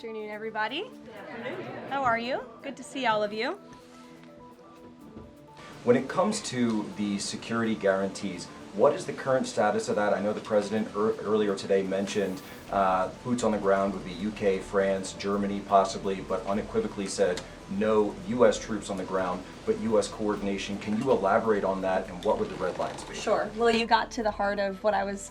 afternoon, everybody. Good afternoon. How are you? Good to see all of you. When it comes to the security guarantees, what is the current status of that? I know the President earlier today mentioned boots on the ground would be UK, France, Germany possibly, but unequivocally said no U.S. troops on the ground, but U.S. coordination. Can you elaborate on that, and what would the red lines be? Sure. Well, you got to the heart of what I was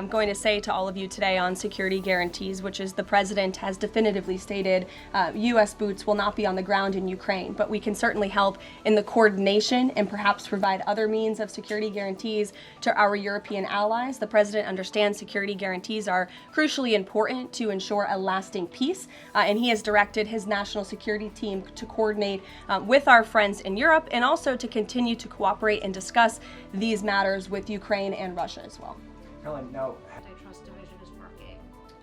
going to say to all of you today on security guarantees, which is the President has definitively stated U.S. boots will not be on the ground in Ukraine, but we can certainly help in the coordination and perhaps provide other means of security guarantees to our European allies. The President understands security guarantees are crucially important to ensure a lasting peace, and he has directed his national security team to coordinate with our friends in Europe and also to continue to cooperate and discuss these matters with Ukraine and Russia as well. Karoline, now, Antitrust division is working.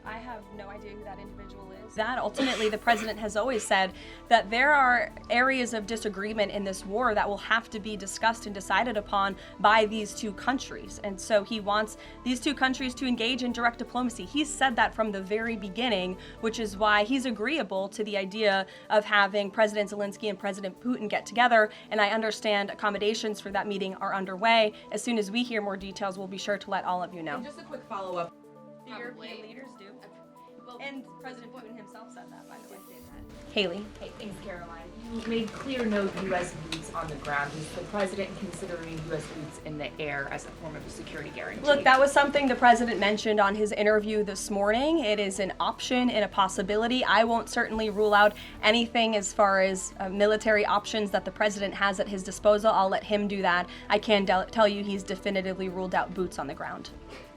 I have no idea who that individual is. That ultimately the President has always said that there are areas of disagreement in this war that will have to be discussed and decided upon by these two countries. And so he wants these two countries to engage in direct diplomacy. He's said that from the very beginning, which is why he's agreeable to the idea of having President Zelensky and President Putin get together. And I understand accommodations for that meeting are underway. As soon as we hear more details, we'll be sure to let all of you know. And just a quick follow-up. The European leaders do. And President Putin himself said that, by the way. Haley. Hey, thanks, Caroline. You made clear no U.S. boots on the ground. Is the President considering U.S. boots in the air as a form of a security guarantee? Look, that was something the President mentioned on his interview this morning. It is an option and a possibility. I won't certainly rule out anything as far as military options that the President has at his disposal. I'll let him do that. I can tell you he's definitively ruled out boots on the ground.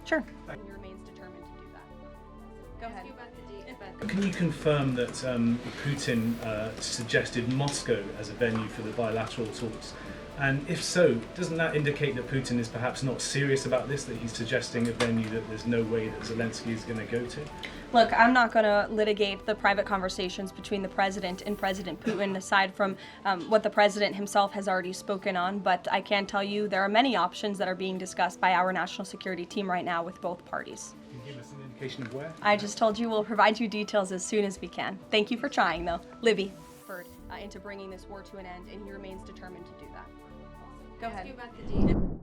Sure. He remains determined to do that. Go ahead. Can you confirm that Putin suggested Moscow as a venue for the bilateral talks? And if so, doesn't that indicate that Putin is perhaps not serious about this, that he's suggesting a venue that there's no way that Zelensky is going to go to? Look, I'm not going to litigate the private conversations between the President and President Putin, aside from what the President himself has already spoken on. But I can tell you there are many options that are being discussed by our national security team right now with both parties. Can you give us an indication of where? I just told you we'll provide you details as soon as we can. Thank you for trying, though. Livy, into bringing this war to an end, and he remains determined to do that. Go ahead.